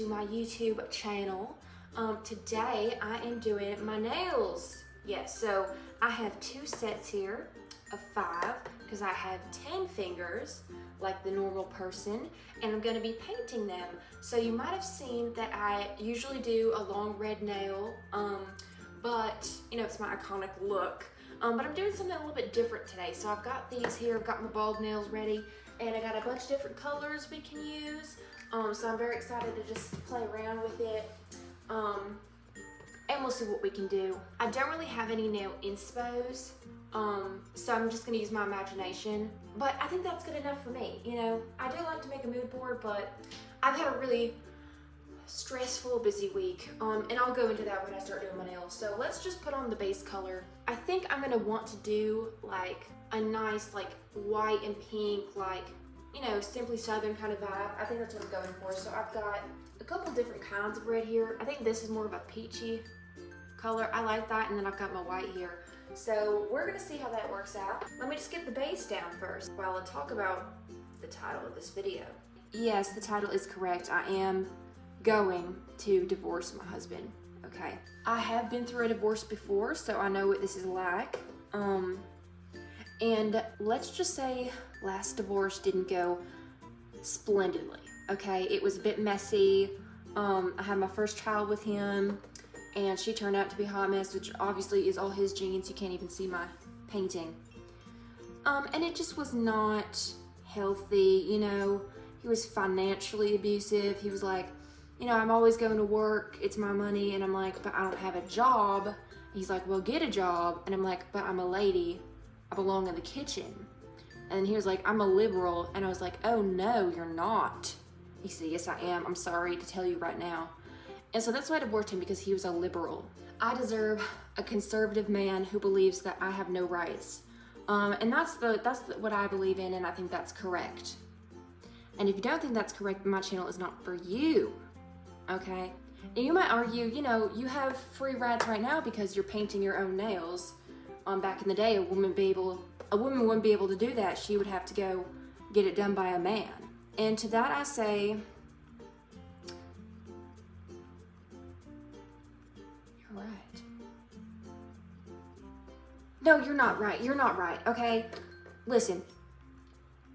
to my YouTube channel. Today I am doing my nails. Yes, so I have 2 sets here of 5 because I have 10 fingers like the normal person, and I'm going to be painting them. So you might have seen that I usually do a long red nail, but you know, it's my iconic look. But I'm doing something a little bit different today. So I've got these here, I've got my bald nails ready, and I got a bunch of different colors we can use. So I'm very excited to just play around with it. And we'll see what we can do. I don't really have any nail inspos, so I'm just gonna use my imagination. But I think that's good enough for me, you know? I do like to make a mood board, but I've had a really stressful, busy week, and I'll go into that when I start doing my nails. So let's just put on the base color. I think I'm gonna want to do like a nice like white and pink, like, you know, Simply Southern kind of vibe. I think that's what I'm going for. So I've got a couple different kinds of red here. I think this is more of a peachy color. I like that, and then I've got my white here. So we're gonna see how that works out. Let me just get the base down first while I talk about the title of this video. Yes, the title is correct. I am going to divorce my husband, okay? I have been through a divorce before, so I know what this is like. And let's just say last divorce didn't go splendidly, okay? It was a bit messy. I had my first child with him, and she turned out to be a hot mess, which obviously is all his genes. You can't even see my painting. And it just was not healthy, you know? He was financially abusive. He was like, you know, I'm always going to work, it's my money, and I'm like, but I don't have a job. He's like, well, get a job. And I'm like, but I'm a lady, I belong in the kitchen. And he was like, I'm a liberal. And I was like, oh no, you're not. He said, yes, I am. I'm sorry to tell you right now. And so that's why I divorced him, because he was a liberal. I deserve a conservative man who believes that I have no rights. And that's what I believe in, and I think that's correct. And if you don't think that's correct, my channel is not for you, okay? And you might argue, you know, you have free rides right now because you're painting your own nails. Back in the day, a woman wouldn't be able to do that. She would have to go get it done by a man. And to that I say, you're right. No, you're not right. You're not right, okay? Listen,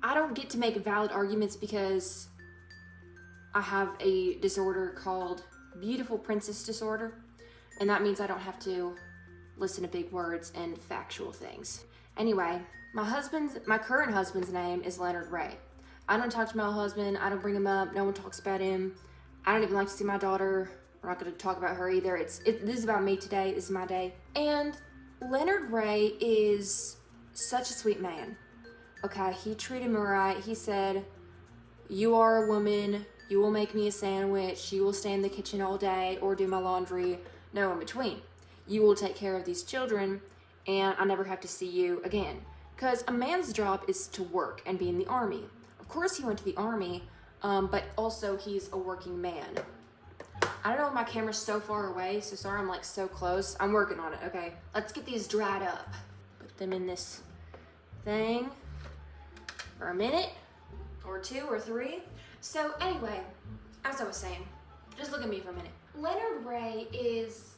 I don't get to make valid arguments because I have a disorder called beautiful princess disorder, and that means I don't have to listen to big words and factual things. Anyway, my current husband's name is Leonard Ray. I don't talk to my husband, I don't bring him up, no one talks about him. I don't even like to see my daughter. We're not gonna talk about her either. This is about me today, this is my day. And Leonard Ray is such a sweet man. Okay, he treated me right. He said, you are a woman, you will make me a sandwich, you will stay in the kitchen all day or do my laundry, no in between. You will take care of these children, and I never have to see you again. Because a man's job is to work and be in the army. Of course he went to the army, but also he's a working man. I don't know, my camera's so far away, so sorry I'm like so close. I'm working on it, okay? Let's get these dried up. Put them in this thing for a minute, or 2 or 3. So anyway, as I was saying, just look at me for a minute. Leonard Ray is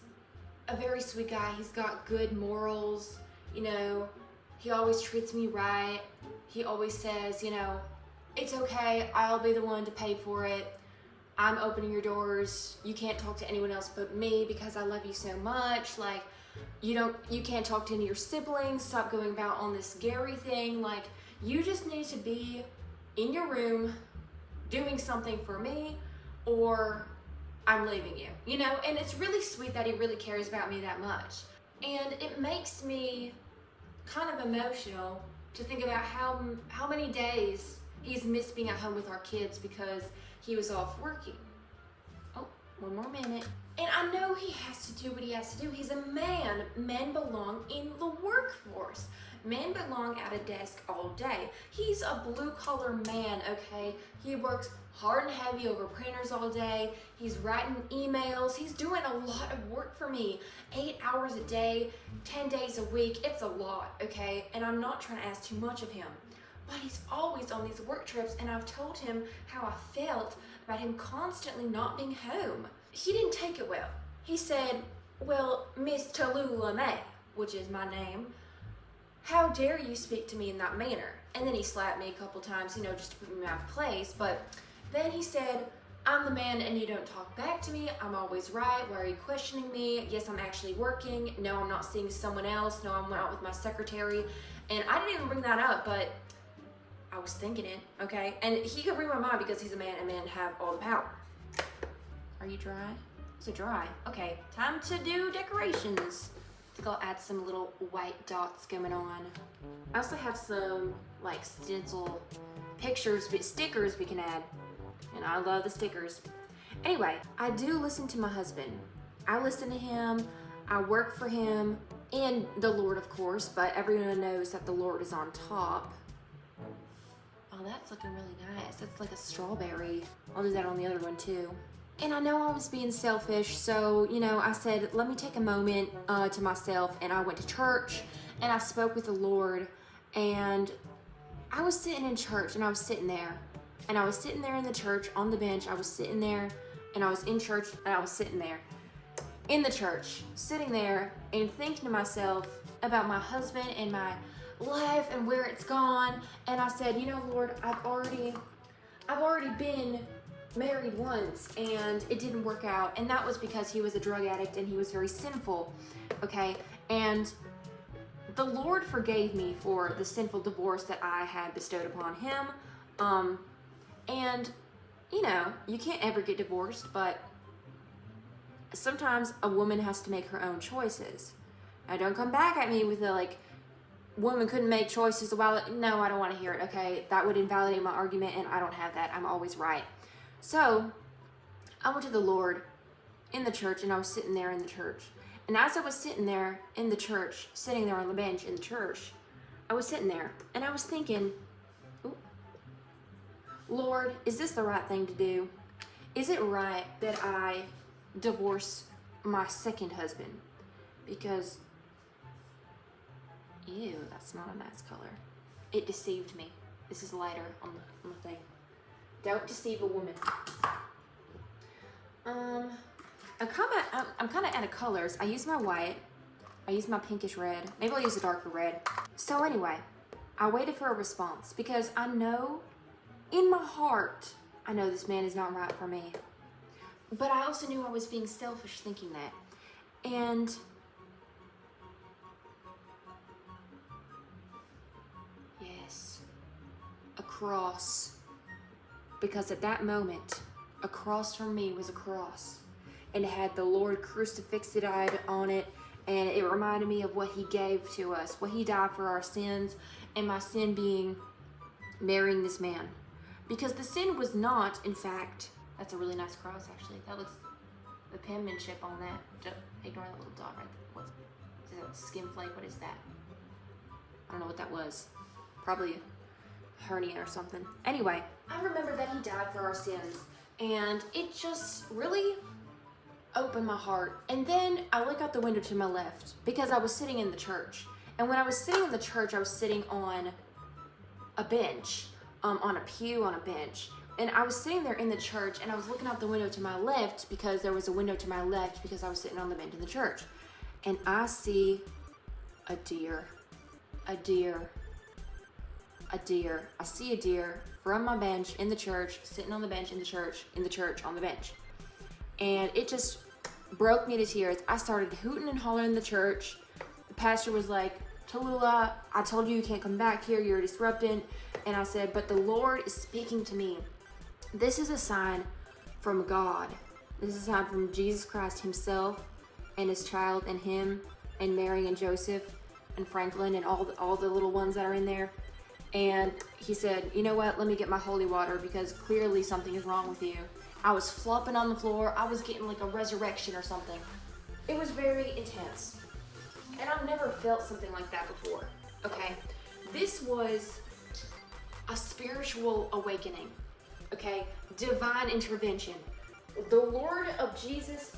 a very sweet guy. He's got good morals, you know, he always treats me right. He always says, you know, it's okay, I'll be the one to pay for it. I'm opening your doors. You can't talk to anyone else but me because I love you so much. Like, you can't talk to any of your siblings. Stop going about on this Gary thing. Like, you just need to be in your room doing something for me, or I'm leaving you, you know? And it's really sweet that he really cares about me that much. And it makes me kind of emotional to think about how many days he's missed being at home with our kids because he was off working. Oh, 1 more minute. And I know he has to do what he has to do. He's a man. Men belong in the workforce. Men belong at a desk all day. He's a blue-collar man, okay? He works hard and heavy over printers all day. He's writing emails. He's doing a lot of work for me. 8 hours a day, 10 days a week. It's a lot, okay? And I'm not trying to ask too much of him. but he's always on these work trips, and I've told him how I felt about him constantly not being home. He didn't take it well. He said, well, Miss Tallulah May, which is my name, how dare you speak to me in that manner? And then he slapped me a couple times, you know, just to put me out of place. But then he said, I'm the man and you don't talk back to me. I'm always right. Why are you questioning me? Yes, I'm actually working. No, I'm not seeing someone else. No, I'm out with my secretary. And I didn't even bring that up, but I was thinking it, okay? And he could read my mind because he's a man and men have all the power. Are you dry? Is it dry? Okay, time to do decorations. I think I'll add some little white dots going on. I also have some like stencil pictures, but stickers we can add. And I love the stickers. Anyway, I do listen to my husband. I listen to him, I work for him, and the Lord, of course, but everyone knows that the Lord is on top. Oh, that's looking really nice. That's like a strawberry. I'll do that on the other one too. And I know I was being selfish, so, you know, I said, let me take a moment to myself, and I went to church, and I spoke with the Lord, and I was sitting in church, and I was sitting there, and I was sitting there in the church on the bench. I was sitting there, and I was in church, and I was sitting there in the church, sitting there, and thinking to myself about my husband and my life and where it's gone. And I said, you know, Lord, I've already been married once and it didn't work out, and that was because he was a drug addict and he was very sinful, okay? And the Lord forgave me for the sinful divorce that I had bestowed upon him. And you know, you can't ever get divorced, but sometimes a woman has to make her own choices. Now don't come back at me with the like, women couldn't make choices a while. No, I don't want to hear it, okay? That would invalidate my argument, and I don't have that. I'm always right. So I went to the Lord in the church, and I was sitting there in the church. And as I was sitting there in the church, sitting there on the bench in the church, I was sitting there and I was thinking, Lord, is this the right thing to do? Is it right that I divorce my second husband? Because, ew, that's not a nice color. It deceived me. This is lighter on the thing. Don't deceive a woman. I'm kind of out of colors. I use my white. I use my pinkish red. Maybe I'll use a darker red. So anyway, I waited for a response because I know in my heart, I know this man is not right for me. But I also knew I was being selfish thinking that. And yes, a cross. Because at that moment, a cross from me was a cross. And it had the Lord crucifixed on it. And it reminded me of what he gave to us, what he died for our sins, and my sin being marrying this man. Because the sin was not, in fact, that's a really nice cross actually. That looks, the penmanship on that, don't ignore that little dot right there. What is that, skin flake? What is that? I don't know what that was. Probably a hernia or something. Anyway, I remember that he died for our sins, and it just really opened my heart. And then I look out the window to my left because I was sitting in the church. And when I was sitting in the church, I was sitting on a bench, on a pew on a bench. And I was sitting there in the church, and I was looking out the window to my left because there was a window to my left because I was sitting on the bench in the church. And I see a deer, a deer, a deer. I see a deer from my bench in the church, sitting on the bench in the church, on the bench. And it just broke me to tears. I started hooting and hollering in the church. The pastor was like, Tallulah, I told you can't come back here, you're disrupting. And I said, but the Lord is speaking to me. This is a sign from God. This is a sign from Jesus Christ himself and his child and him and Mary and Joseph and Franklin and all the little ones that are in there. And he said, you know what, let me get my holy water because clearly something is wrong with you. I was flopping on the floor. I was getting like a resurrection or something. It was very intense. And I've never felt something like that before, okay? This was a spiritual awakening, okay? Divine intervention. The Lord of Jesus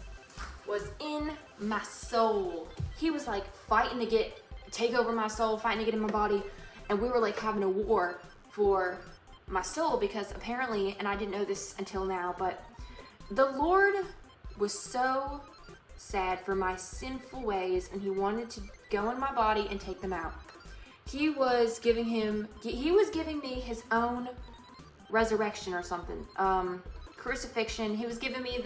was in my soul. He was like fighting to take over my soul, fighting to get in my body, and we were like having a war. for my soul, because apparently, and I didn't know this until now, but the Lord was so sad for my sinful ways, and he wanted to go in my body and take them out. He was giving me his own resurrection or something. Crucifixion. He was giving me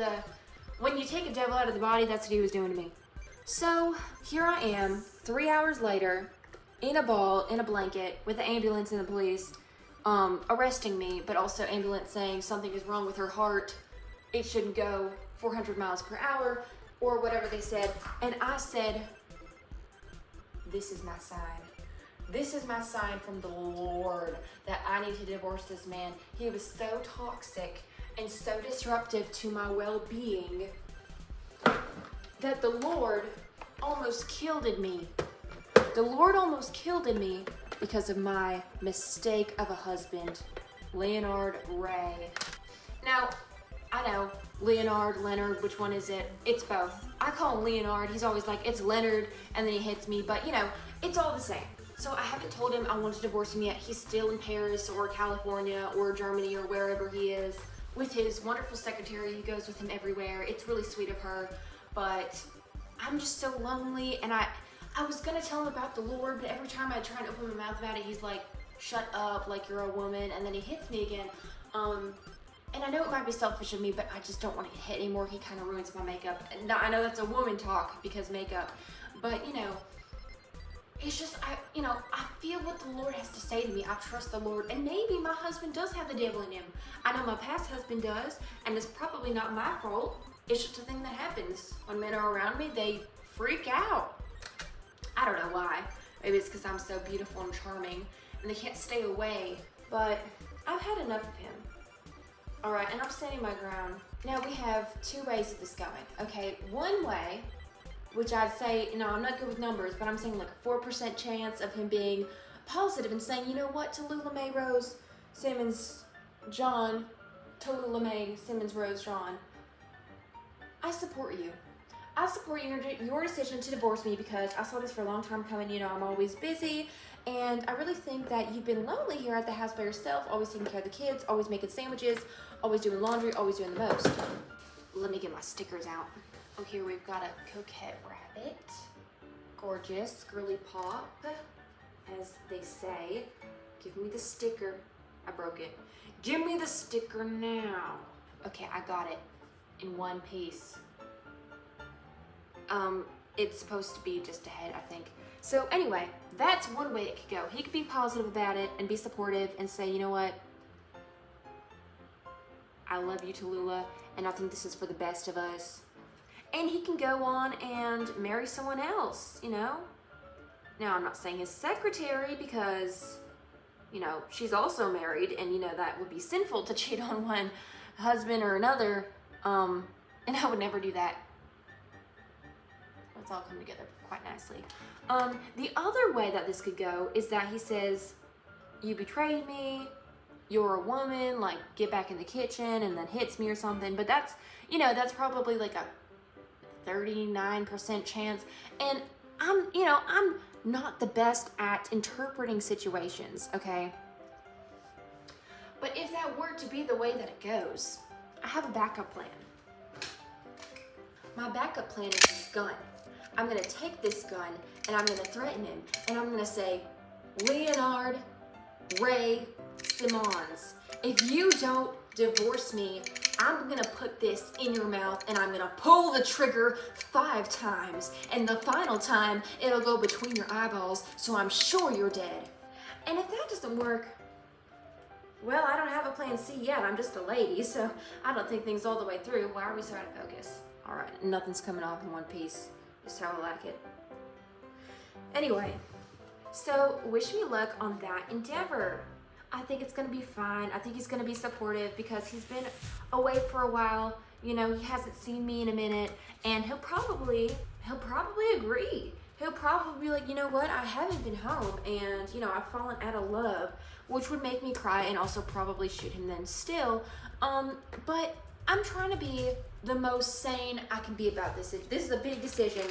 when you take a devil out of the body, that's what he was doing to me. So here I am, 3 hours later, in a ball, in a blanket, with the ambulance and the police, arresting me, but also ambulance saying something is wrong with her heart. It shouldn't go 400 miles per hour, or whatever they said. And I said, this is my sign. This is my sign from the Lord that I need to divorce this man. He was so toxic and so disruptive to my well-being that the Lord almost killed me. The Lord almost killed me because of my mistake of a husband, Leonard Ray. Now, I know, Leonard, which one is it? It's both. I call him Leonard. He's always like, it's Leonard, and then he hits me, but it's all the same. So I haven't told him I want to divorce him yet. He's still in Paris or California or Germany or wherever he is with his wonderful secretary who goes with him everywhere. It's really sweet of her, but I'm just so lonely, and I was gonna tell him about the Lord, but every time I try and open my mouth about it, he's like, shut up, like you're a woman, and then he hits me again. And I know it might be selfish of me, but I just don't want to get hit anymore. He kind of ruins my makeup. And I know that's a woman talk because makeup, but it's just, I feel what the Lord has to say to me. I trust the Lord, and maybe my husband does have the devil in him. I know my past husband does, and it's probably not my fault. It's just a thing that happens. When men are around me, they freak out. I don't know why. Maybe it's because I'm so beautiful and charming, and they can't stay away. But I've had enough of him. All right, and I'm standing my ground. Now we have 2 ways of this going. Okay, one way, which I'd say, I'm not good with numbers, but I'm saying like a 4% chance of him being positive and saying, you know what, Tallulah May Rose Simmons John, Tallulah May Simmons Rose John, I support you. I support your decision to divorce me because I saw this for a long time coming. I'm always busy, and I really think that you've been lonely here at the house by yourself, always taking care of the kids, always making sandwiches, always doing laundry, always doing the most. Let me get my stickers out. Oh, here we've got a coquette rabbit. Gorgeous, girly pop, as they say. Give me the sticker. I broke it. Give me the sticker now. Okay, I got it in one piece. It's supposed to be just a head, I think. So anyway, that's one way it could go. He could be positive about it and be supportive and say, you know what? I love you, Tallulah, and I think this is for the best of us. And he can go on and marry someone else, Now, I'm not saying his secretary because, she's also married, and, that would be sinful to cheat on one husband or another. And I would never do that. Let's all come together quite nicely. The other way that this could go is that he says, you betrayed me, you're a woman, like, get back in the kitchen, and then hits me or something. But that's, that's probably like a 39% chance. And I'm not the best at interpreting situations, okay? But if that were to be the way that it goes, I have a backup plan. My backup plan is this gun. I'm gonna take this gun and I'm gonna threaten him, and I'm gonna say, Leonard Ray Simmons, if you don't divorce me, I'm gonna put this in your mouth and I'm gonna pull the trigger 5 times, and the final time it'll go between your eyeballs, so I'm sure you're dead. And if that doesn't work, well, I don't have a plan C yet. I'm just a lady, so I don't think things all the way through. Why are we so out of focus? All right, nothing's coming off in one piece. Just how I like it. Anyway, so wish me luck on that endeavor. I think it's gonna be fine. I think he's gonna be supportive because he's been away for a while. He hasn't seen me in a minute, and he'll probably agree. He'll probably be like, you know what? I haven't been home, and I've fallen out of love, which would make me cry and also probably shoot him then still. But I'm trying to be the most sane I can be about this. This is a big decision,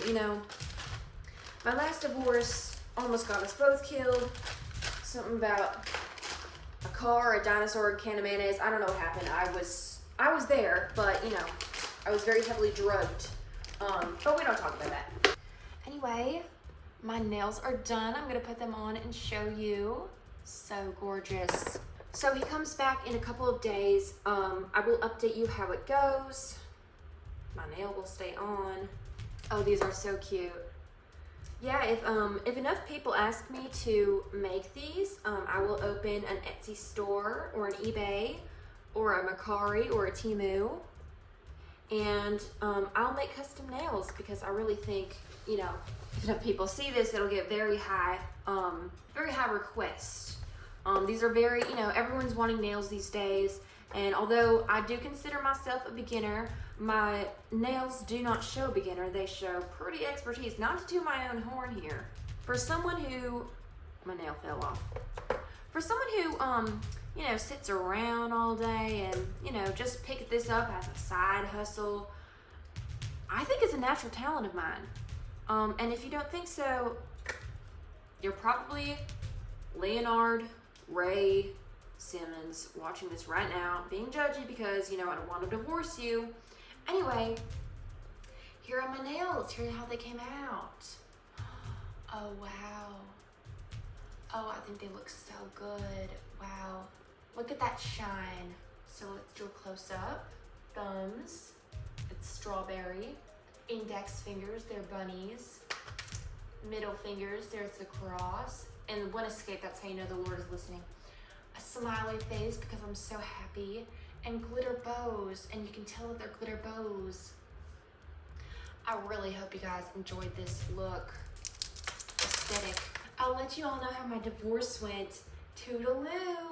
My last divorce almost got us both killed. Something about a car, a dinosaur, a can of mayonnaise. I don't know what happened. I was there, but you know, I was very heavily drugged. But we don't talk about that. Anyway, my nails are done. I'm gonna put them on and show you. So gorgeous. So he comes back in a couple of days. I will update you how it goes. My nail will stay on. Oh, these are so cute. Yeah, if enough people ask me to make these, I will open an Etsy store or an eBay or a Mercari or a Temu, and I'll make custom nails because I really think, you know, if enough people see this, it'll get very high requests. These are very, you know, everyone's wanting nails these days, and although I do consider myself a beginner, my nails do not show beginner, they show pretty expertise. Not to toot my own horn here. For someone who, my nail fell off. For someone who, you know, sits around all day and, you know, just pick this up as a side hustle, I think it's a natural talent of mine. And if you don't think so, you're probably Leonard Ray Simmons watching this right now, being judgy because, you know, I don't want to divorce you. Anyway, here are my nails. Here's how they came out. Oh, wow. Oh, I think they look so good. Wow. Look at that shine. So let's do a close-up. Thumbs. It's strawberry. Index fingers, they're bunnies. Middle fingers, there's the cross. And one escape, that's how you know the Lord is listening. A smiley face because I'm so happy. And glitter bows, and you can tell that they're glitter bows. I really hope you guys enjoyed this look. Aesthetic. I'll let you all know how my divorce went. Toodaloo!